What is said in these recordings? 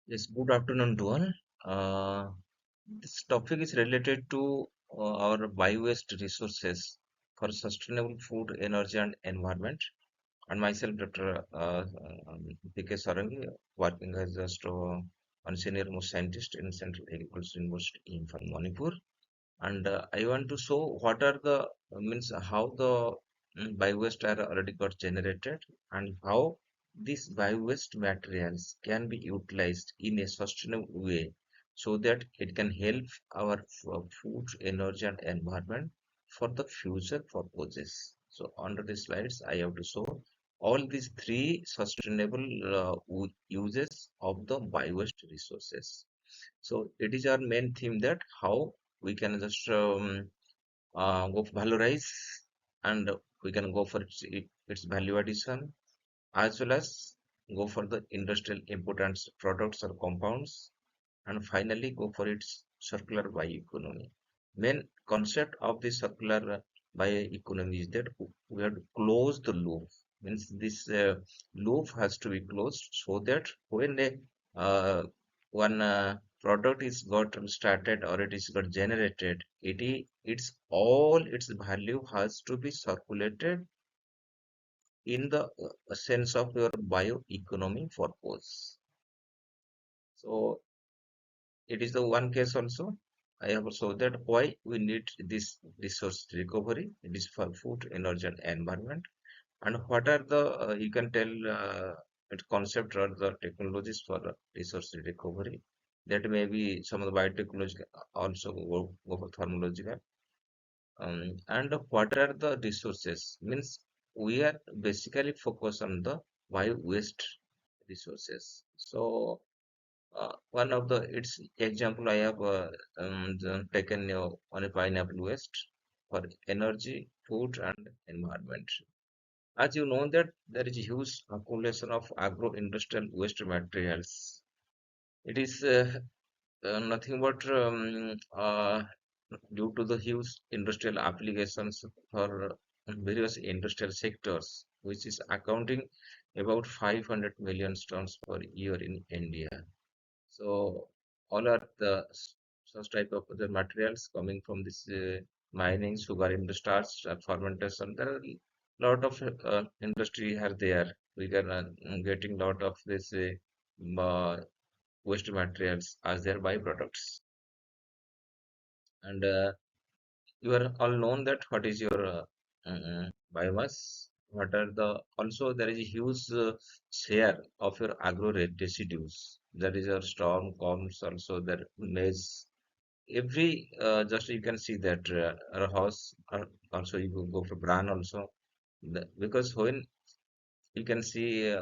Yes, good afternoon to all. This topic is related to our bio-waste resources for sustainable food, energy, and environment. And myself, Dr. Prakash Sarangi, working as one senior most scientist in Central Agriculture University in Manipur. And I want to show what are the means how the bio-waste are already got generated and how these bio-waste materials can be utilized in a sustainable way so that it can help our food, energy, and environment for the future purposes. So under the slides, I have to show all these three sustainable uses of the bio-waste resources. So it is our main theme that how we can just go for valorize and we can go for its value addition as well as go for the industrial importance products or compounds and finally go for its circular bioeconomy. Main concept of the circular bioeconomy is that we have to close the loop. Means this loop has to be closed so that when a one product is got started or it is got generated, its all its value has to be circulated in the sense of your bioeconomy purpose. So it is the one case also. I have showed that why we need this resource recovery. It is for food, energy, and environment. And what are the you can tell concept or the technologies for resource recovery? That may be some of the biotechnology also go for thermological. And what are the resources? Means we are basically focused on the bio waste resources. So one of the its example I have taken on a pineapple waste for energy, food, and environment. As you know that there is a huge accumulation of agro-industrial waste materials. It is nothing but due to the huge industrial applications for various industrial sectors, which is accounting about 500 million tons per year in India. So all are the such type of the materials coming from this mining, sugar industries, fermentation. There are a lot of industry are there. We can getting lot of this waste materials as their byproducts. And you are all known that what is your biomass. What are the also there is a huge share of your agro residues. That is your storm comes also there maize every just you can see that our house also you go for bran also because when you can see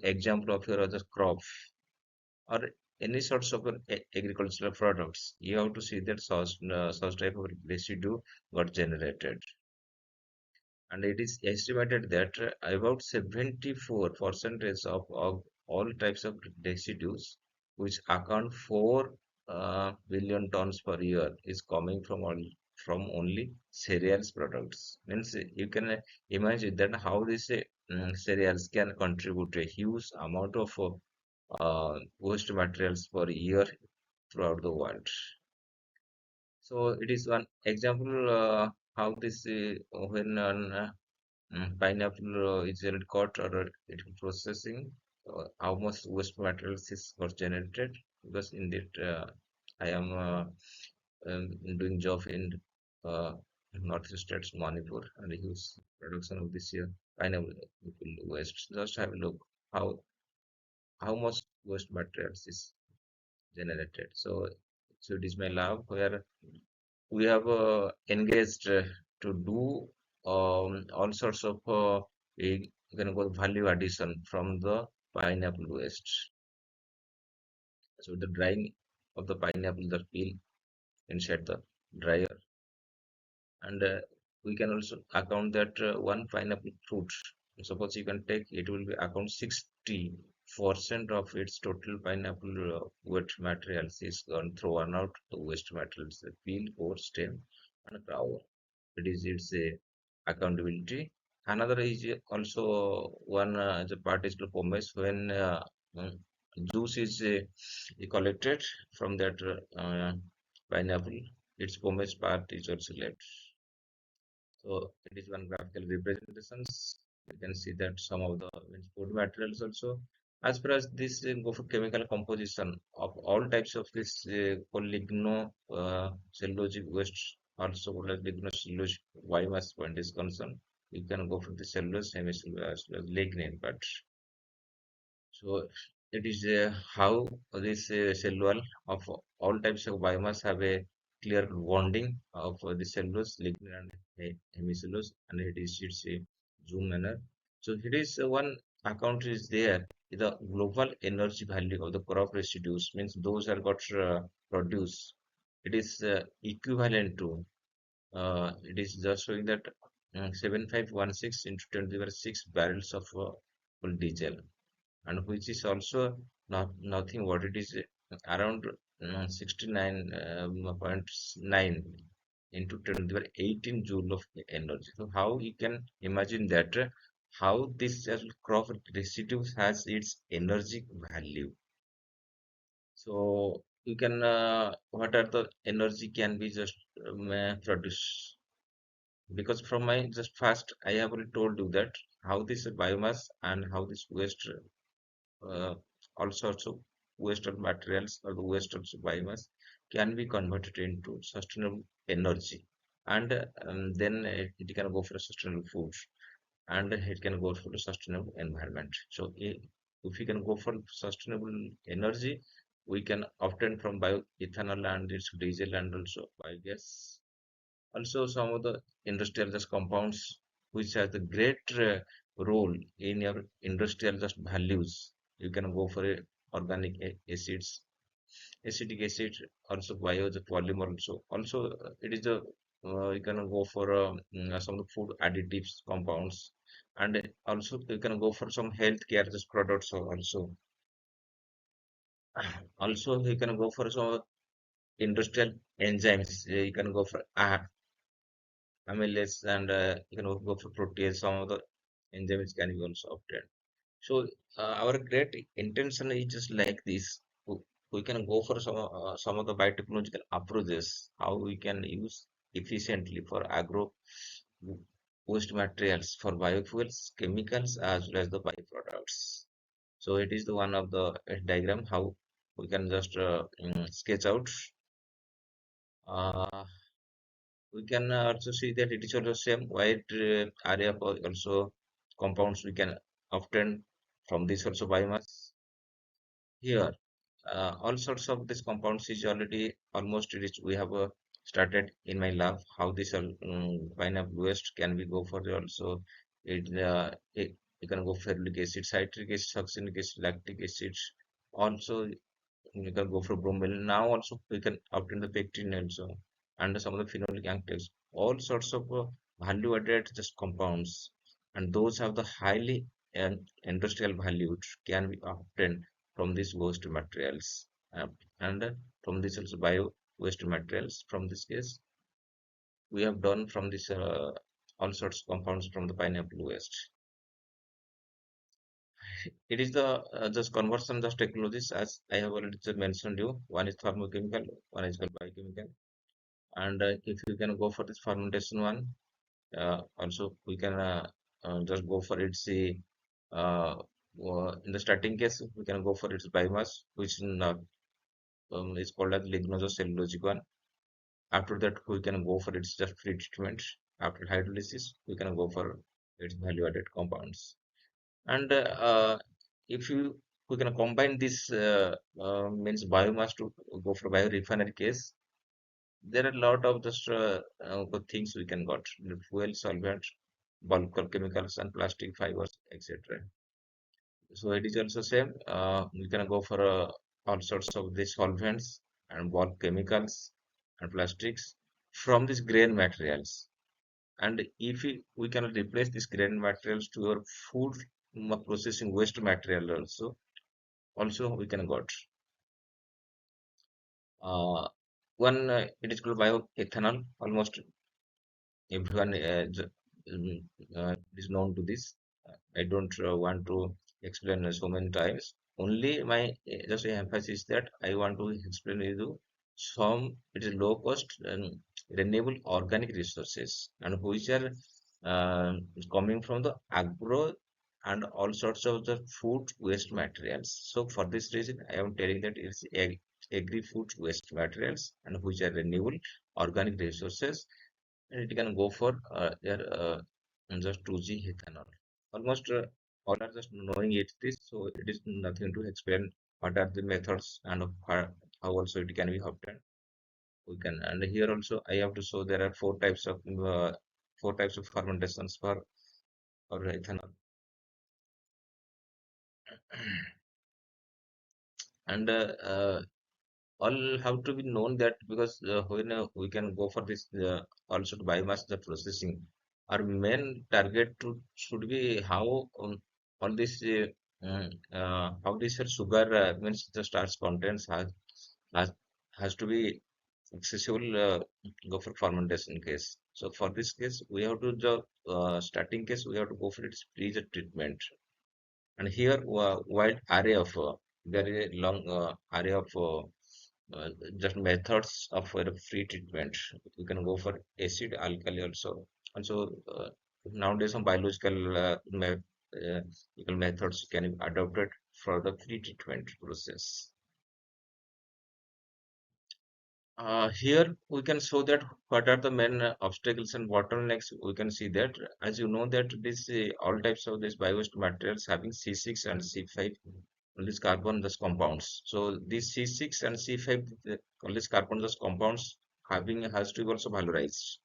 example of your other crop or any sorts of agricultural products you have to see that such type of residue got generated and it is estimated that about 74 percentage of all types of residues which account for billion tons per year is coming from all from only cereals products means you can imagine that how these cereals can contribute a huge amount of waste materials per year throughout the world. So it is one example how this when pineapple is caught or it processing, how much waste materials is got generated because indeed I am doing job in uh, northeast states Manipur and a huge production of this year pineapple waste. Just have a look how much waste materials is generated. So it is my lab where we have engaged to do all sorts of you can go value addition from the pineapple waste. So the drying of the pineapple, the peel inside the dryer, and we can also account that one pineapple fruit. Suppose you can take it will be account 60% of its total pineapple waste materials is gone thrown out the waste materials, the peel, core, stem, and crown. It is its accountability. Another is also one the part is to promise when juice is collected from that pineapple. Its pomage part is also left. So it is one graphical representations. You can see that some of the means food materials also. As far as this go for chemical composition of all types of this ligno cellulosic waste, also called as lignocellulosic biomass point is concerned. You can go for the cellulose, hemicellulose, as well as lignin, but so it is how this cellule of all types of biomass have a clear bonding of the cellulose, lignin, and hemicellulose, and it is its zoom manner. So it is one account is there. The global energy value of the crop residues means those are got produced. It is equivalent to. It is just showing that 7516 into 10 to the power 6 barrels of full diesel, and which is also not nothing what it is around 69.9 into 10 to the power 18 joule of energy. So how you can imagine that how this crop residue has its energy value. So you can what are the energy can be just produce, because from my just first I have already told you that how this biomass and how this waste uh, all sorts of waste of materials or the waste of biomass can be converted into sustainable energy, and then it can go for sustainable food, and it can go for a sustainable environment. So if we can go for sustainable energy, we can obtain from bioethanol and its diesel and also biogas. Also, some of the industrial just compounds which has a great role in your industrial just values. You can go for a organic acids, acetic acid, also bio the polymer also. Also, it is a you can go for some of the food additives compounds, and also you can go for some healthcare just products also. Also, you can go for some industrial enzymes. You can go for amylase, and you can go for protease. Some of the enzymes can be also obtained. So our great intention is just like this. We can go for some of the biotechnological approaches, how we can use efficiently for agro waste materials for biofuels, chemicals, as well as the byproducts. So it is the one of the diagram how we can just sketch out. Uh, we can also see that it is also same wide area for also compounds we can obtain from this also biomass. Here, all sorts of these compounds is already almost reached. We have started in my lab how this pineapple waste can be go for also it you can go ferulic acid, citric acid, succinic acid, lactic acid. Also, you can go for bromelain. Now also we can obtain the pectin also and some of the phenolic actives. All sorts of value added just compounds, and those have the highly industrial value can be obtained from these waste materials, and from this also bio waste materials. From this case, we have done from this all sorts of compounds from the pineapple waste. It is the just conversion just technologies, as I have already just mentioned you. One is thermochemical, one is called biochemical, and if you can go for this fermentation one, also we can just go for its uh, in the starting case we can go for its biomass, which is called as lignocellulosic one. After that, we can go for its just pre-treatment. After hydrolysis, we can go for its value-added compounds. And if you we can combine this means biomass to go for biorefinery case, there are a lot of just good things we can got: the fuel, solvent, bulk chemicals, and plastic fibers, etc. So it is also same. We can go for all sorts of these solvents and bulk chemicals and plastics from these grain materials. And if we can replace these grain materials to your food processing waste material also we can got uh, one it is called bioethanol. Almost everyone is known to this. I don't want to explain so many times. only my just emphasis that I want to explain with you some it is low cost and renewable organic resources and which are uh, coming from the agro and all sorts of the food waste materials. So for this reason, I am telling that it's agri-food waste materials and which are renewable organic resources, and it can go for just 2G ethanol. Almost all are just knowing it is, so it is nothing to explain what are the methods and how also it can be obtained. We can, and here also I have to show there are four types of fermentations for ethanol, and all have to be known that because when we can go for this also to biomass the processing, our main target should be how all this how this sugar means the starch contents has, has to be accessible go for fermentation case. So for this case we have to the starting case we have to go for its freezer treatment, and here wide array of very long array of just methods of free treatment. You can go for acid, alkali also. Also, nowadays some biological methods can be adopted for the free treatment process. Here we can show that what are the main obstacles and bottlenecks. We can see that as you know that this all types of this bio-waste materials having C6 and C5 these carbon dust compounds. So these C6 and C5 all these carbon dust compounds having has to be also valorized.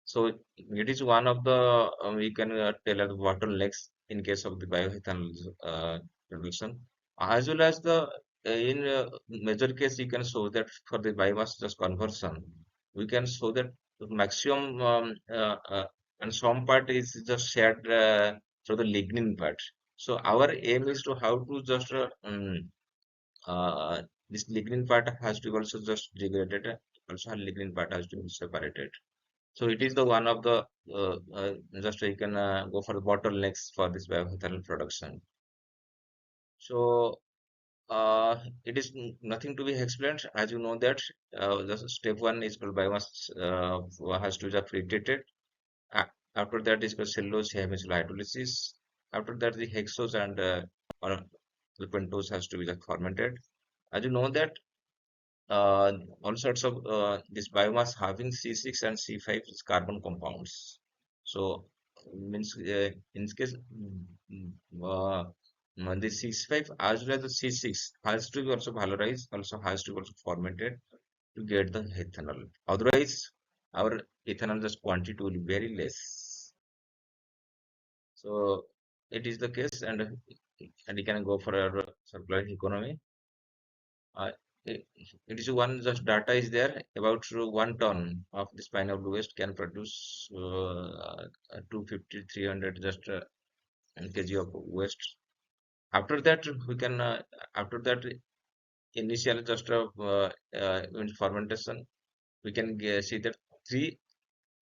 So it is one of the we can tell as bottlenecks in case of the bioethanol production, as well as the in major case you can show that for the biomass just conversion, we can show that the maximum and some part is just shared through the lignin part. So our aim is to how to just this lignin part has to be also just degraded, also lignin part has to be separated. So it is the one of the just you can go for the bottlenecks for this bioethanol production. So it is nothing to be explained, as you know that the step one is called biomass has to be pre-treated. After that is called cellulose hemicyl hydrolysis. After that the hexose and or the pentose has to be like fermented. As you know that all sorts of this biomass having C6 and C5 is carbon compounds. So means in this case the C5 as well as the C6 has to be also valorized, also has to be also fermented to get the ethanol. Otherwise, our ethanol just quantity will be very less. So it is the case, and you can go for a circular economy. Uh, it, it is one just data is there about 1 ton of this pineapple waste can produce 250 300 just kg of waste. After that we can after that initial just in fermentation we can see that 3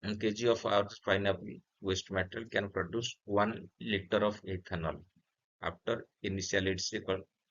kg of our pineapple waste material can produce 1 liter of ethanol after initially it's